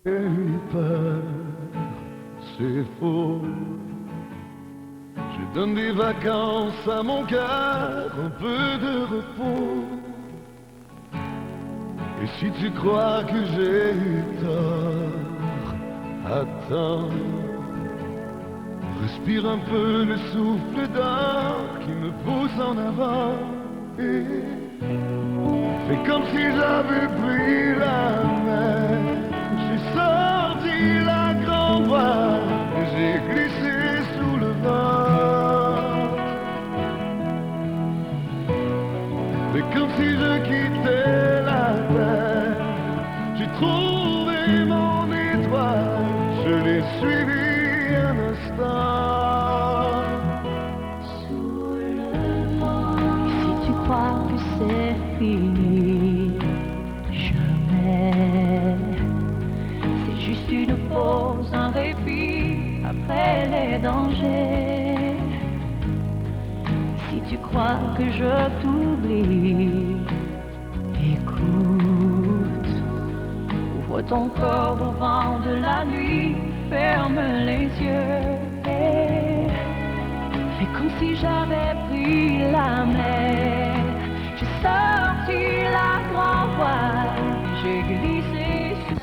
eu peur, c'est faux. Je donne des vacances à mon cœur, un peu de repos. Et si tu crois que j'ai eu tort, attends. Respire un peu le souffle d'or qui me pousse en avant. Et fais comme si j'avais pris la mer. J'ai sorti la grande voile et j'ai glissé sous le vent. Fais comme si je quittais la terre. J'ai trouvé mon étoile, je l'ai suivi un instant. Sous le vent, si tu crois que c'est fini, jamais. C'est juste une pause, un répit après les dangers. Si tu crois que je t'oublie, écoute. Ouvre ton corps au vent de la nuit, ferme les yeux et fais comme si j'avais pris la mer. J'ai sorti la grande voile, j'ai glissé sur...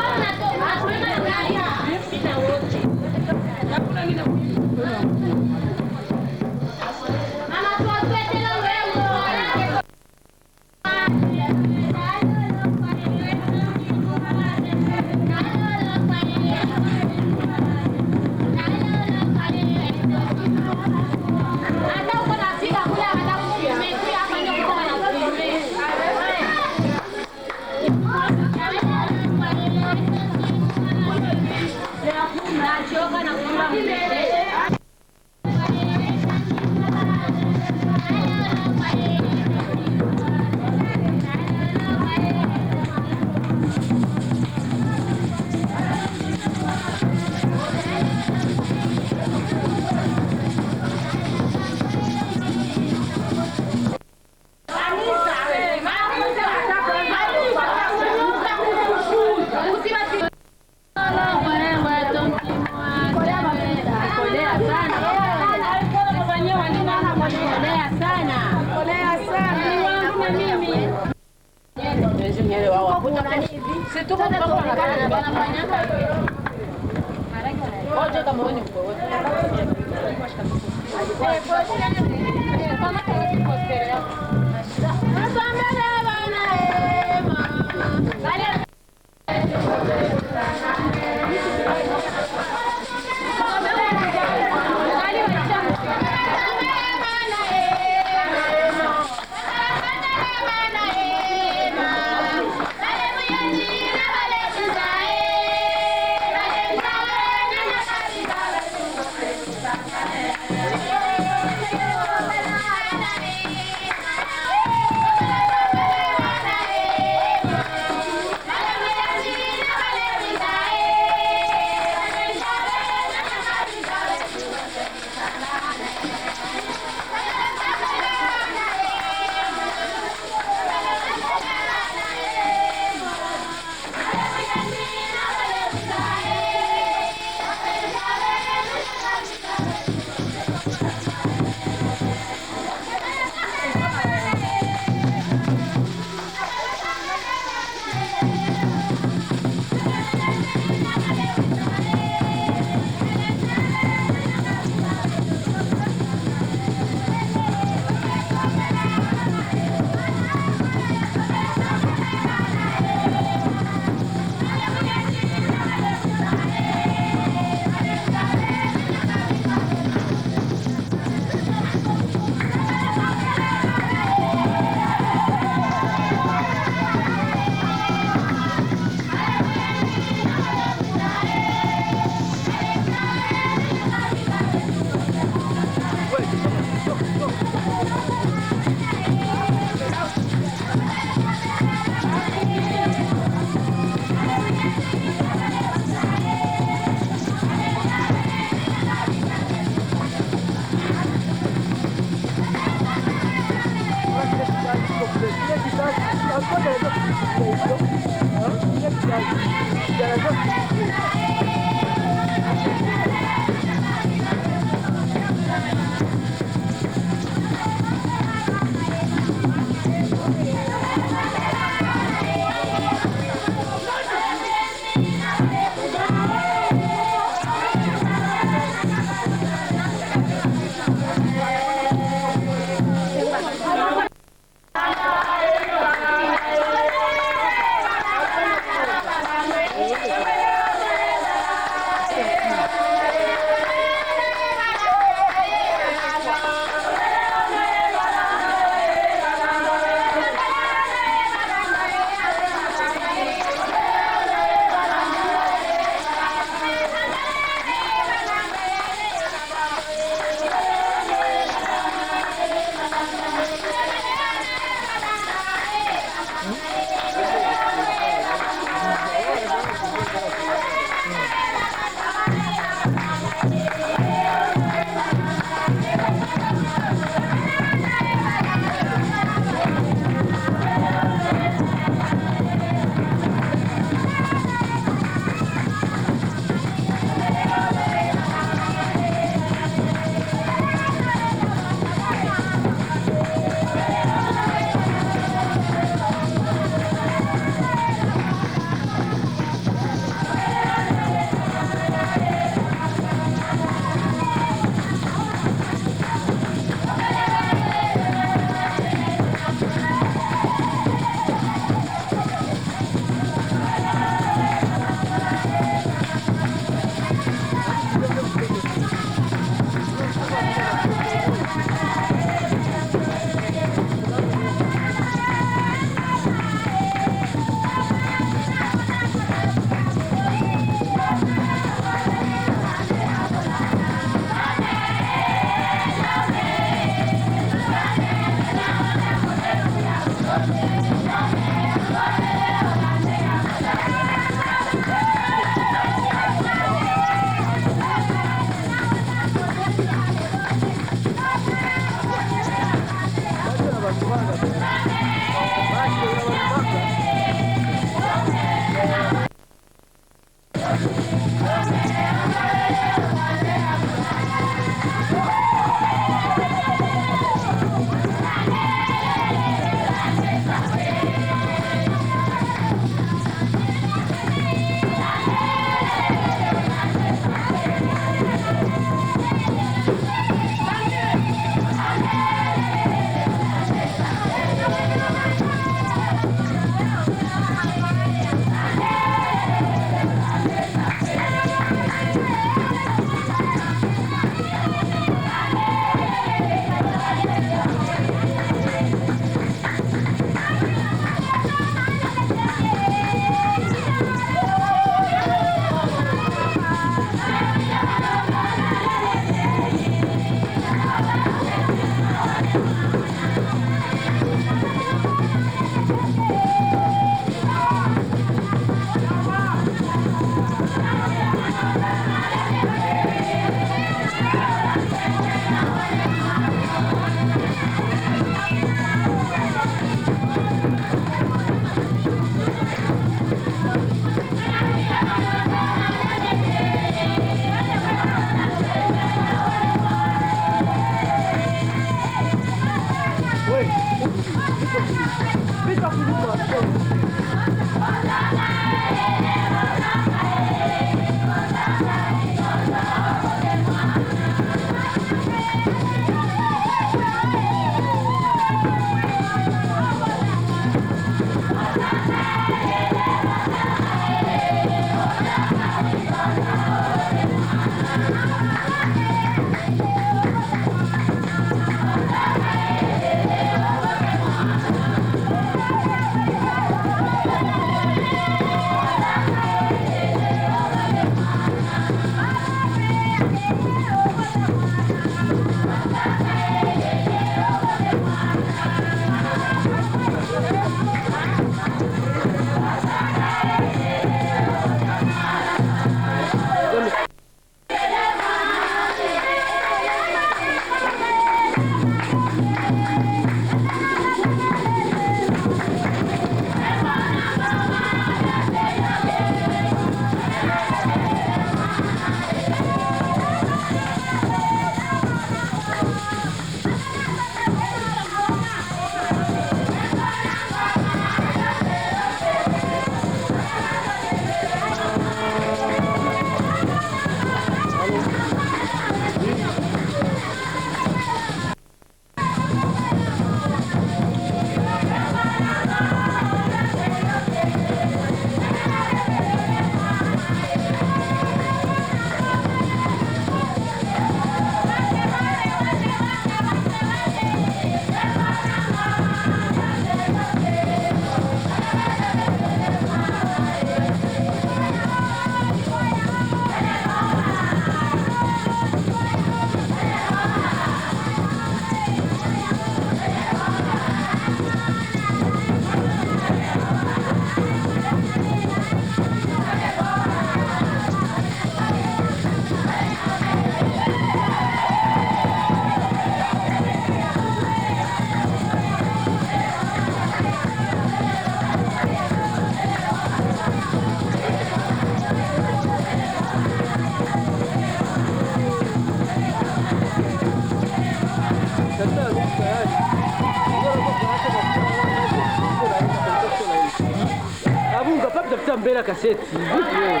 capable tafuta mbele ya kaseti. Vipi wewe?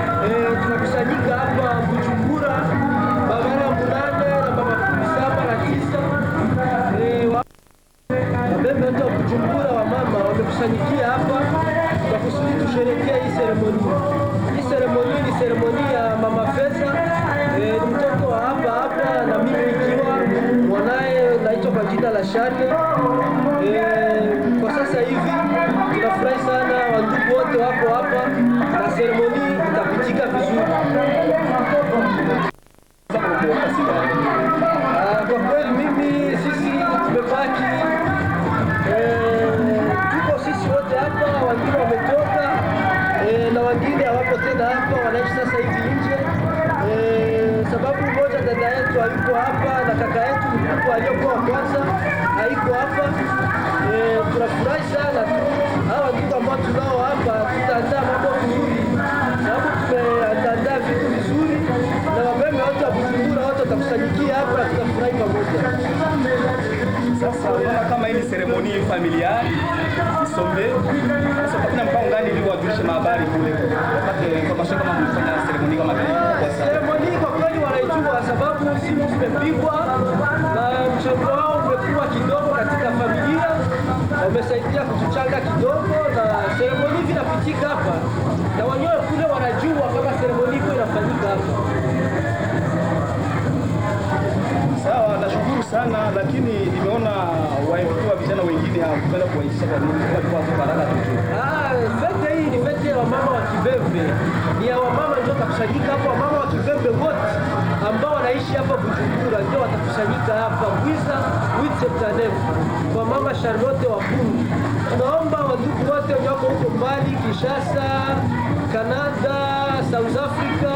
Tunakusanyika hapa Bujumbura, barabara 8 na barabara 17. Wabembe wote wa Bujumbura wa mama wamekusanyikia hapa kwa kusudi tusherehekea hii seremoni. Hii seremoni ni seremoni ya Mama Feza. Ni mtoto wa hapa na mimi ikiwa mwanae naitwa kwa jina la Shane. Kwa sasa hivi tunafurahi sana, wandugu wote wako hapa na seremoni itapitika vizuri. Kwa kweli mimi sisi tumebaki tuko sisi wote hapa, wengine wametoka na wengine hawapo tena hapa, wanaishi sasa hivi nje. Sababu moja, dada yetu hayuko hapa na kaka yetu mkubwa aliyokuwa wa kwanza haiko hapa. Tunafurahi sana hawa ndugu ambao tunao hapa, tutaandaa mambo vizuri sababu tumeandaa vitu vizuri na wabembe wote wa Bujumbura wote watakusanyikia hapa, tutafurahi pamoja. Sasa unaona kama hii seremoni familiari isombe. Sasa kuna mpango gani ili wajulishe habari kule? Wapate information kama mfanya seremoni kama gani? Seremoni kwa kweli wanaijua sababu simu zimepigwa na mchango wao umekuwa kidogo katika familia. Wamesaidia kutuchanga kidogo na seremoni vinapitika hapa. Na wenyewe kule wanajua kama seremoni iko inafanyika hapa. Sawa, nashukuru sana, lakini nimeona waingiwa vijana wengine hawakupenda kuwaisha kwa nini kwa baraka tu. Fete hii ni fete ya wamama wa Kibembe. Ni ya wamama ndio watakusanyika hapa, wamama wa Kibembe wote ambao wanaishi hapa Bujumbura ndio watakusanyika hapa Bwiza 8 Septemba kwa mama Charlotte wa Bungu. Tunaomba wandugu wote wako huko mbali, Kinshasa, Canada, South Africa,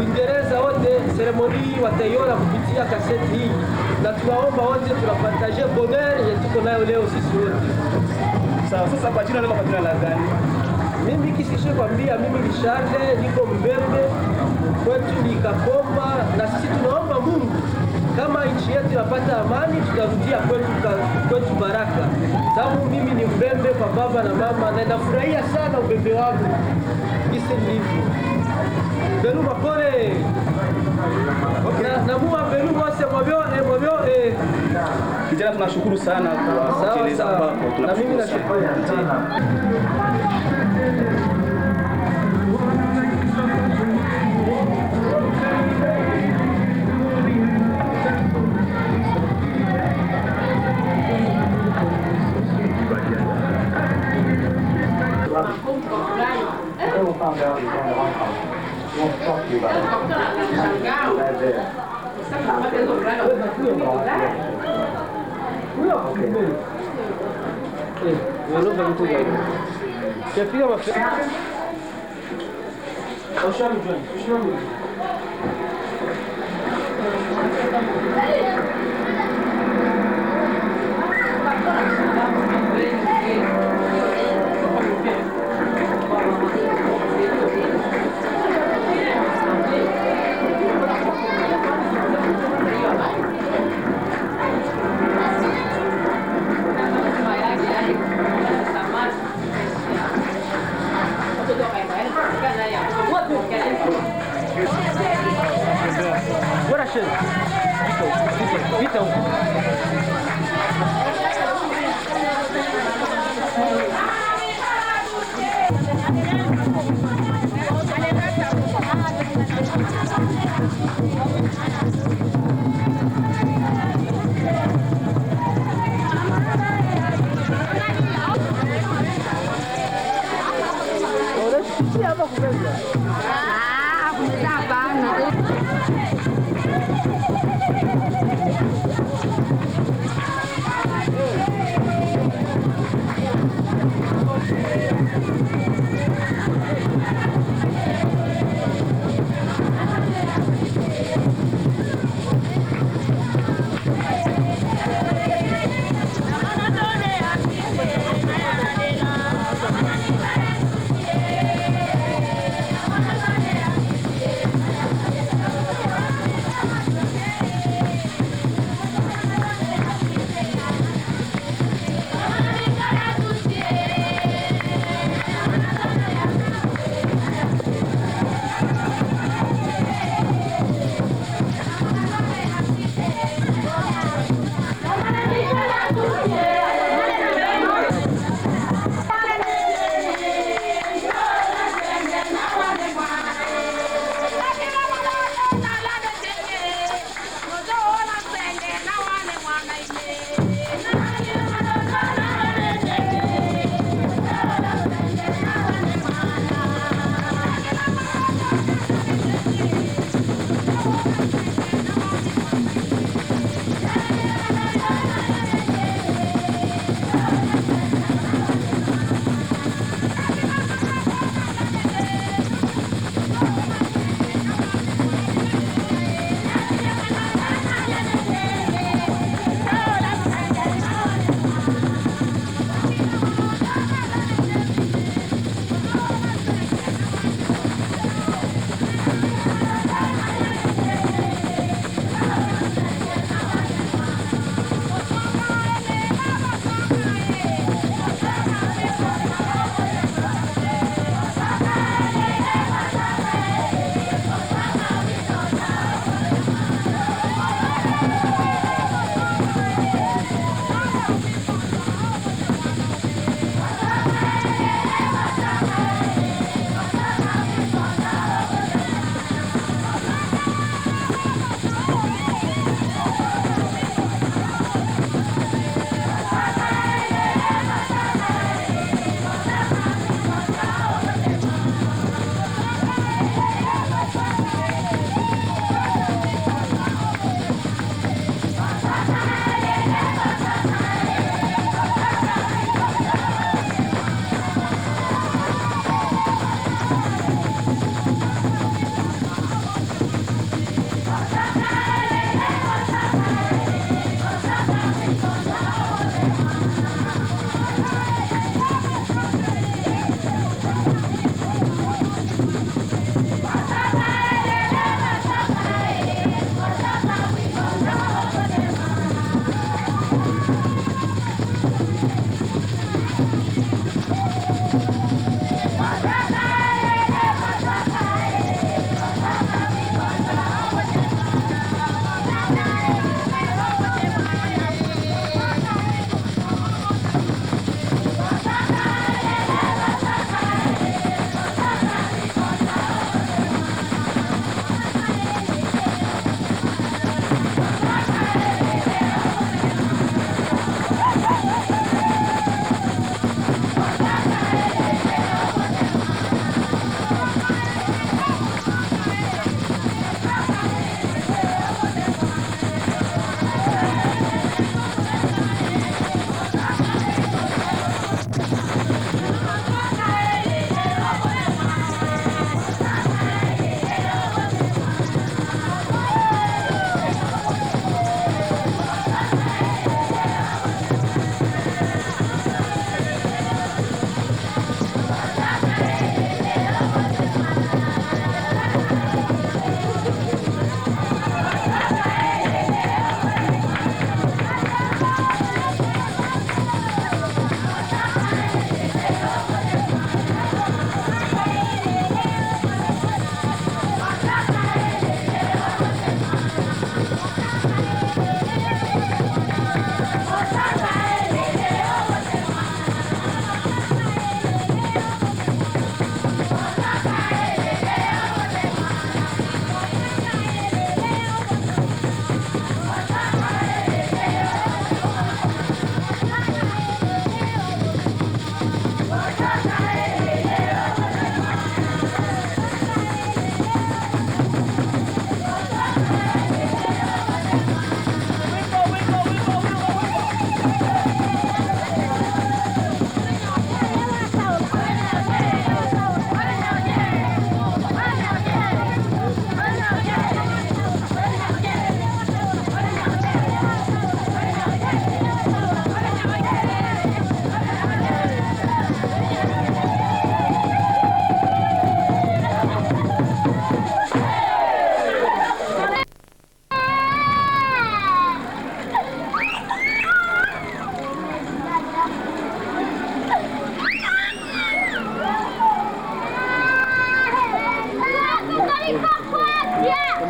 Uingereza, wote seremoni wataiona kupitia kaseti hii, na tunaomba wote tunapartage bonheur yetu tuko nayo leo sisi wote. Sawa, sasa kwa jina lako, kwa jina la gani? Mimi kisishe kwambia, mimi ni Charles, niko Mbembe, kwetu ni Kakomba, na sisi tunaomba Mungu kama nchi yetu inapata amani, tutarudia kwetu baraka. Sababu mimi ni Mbembe kwa baba na mama, na nafurahia sana ubembe wangu kisi nilivyo. Belu makore. Okay. Na mua belu wase mwabio. Kijana, tunashukuru sana kwa kueleza kwako. Na mimi nashukuru sana. Bora chance. Vitão.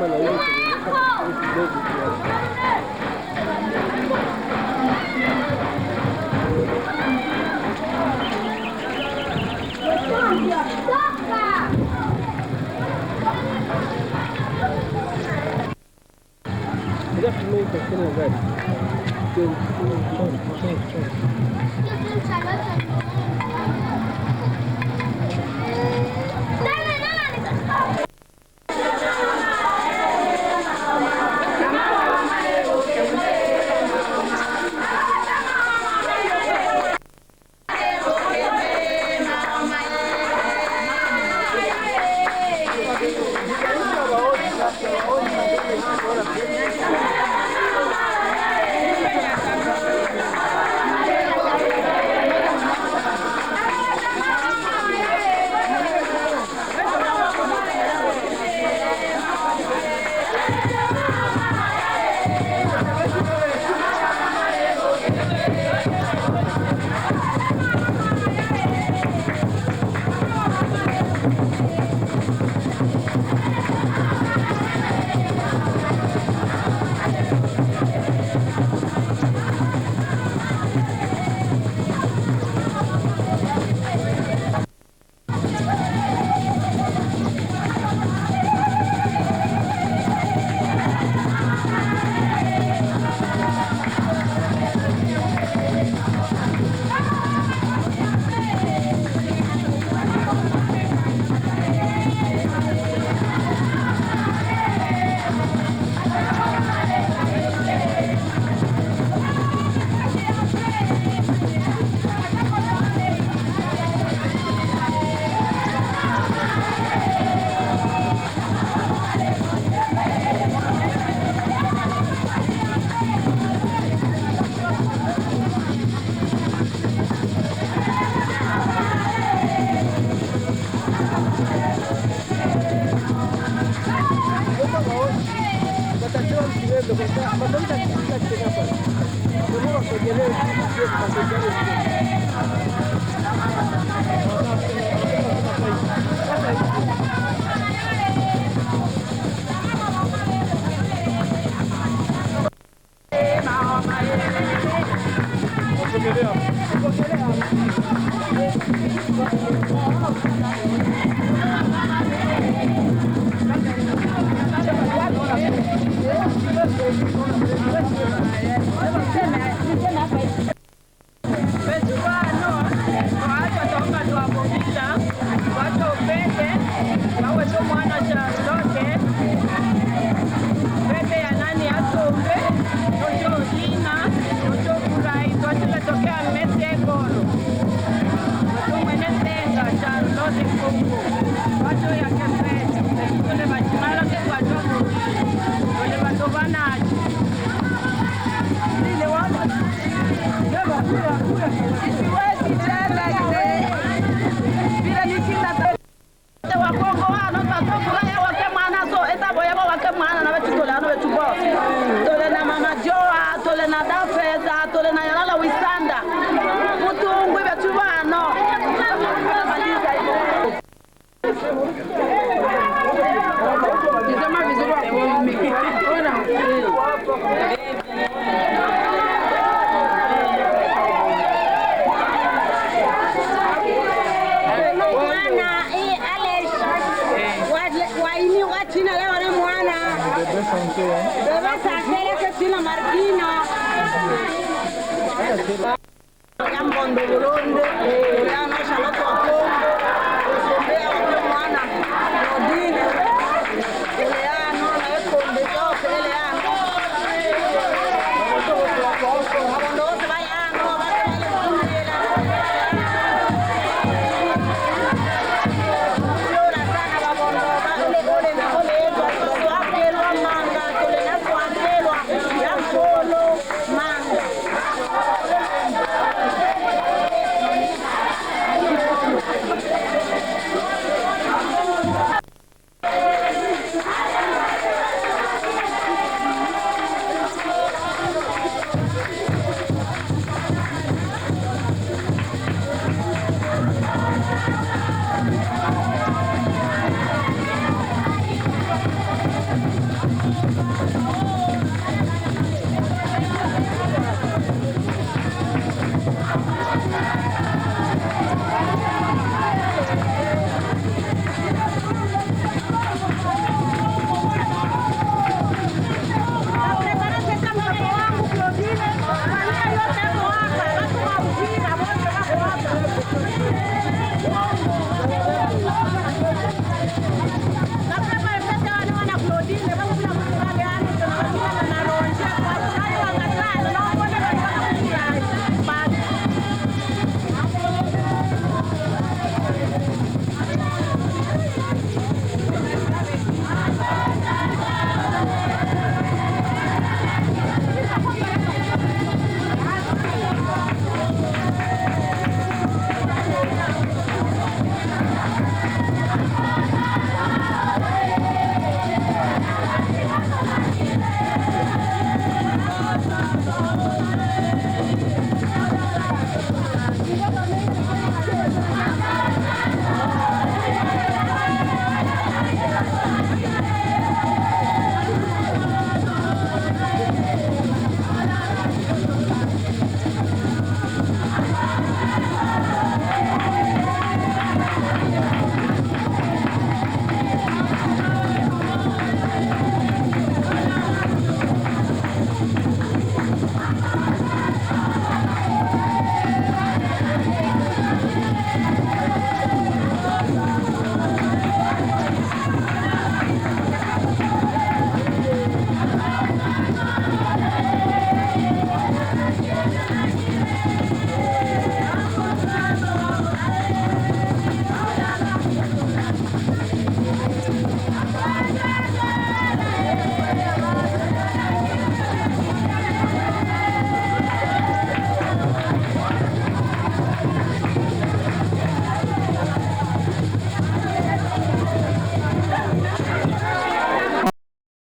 kama na hiyo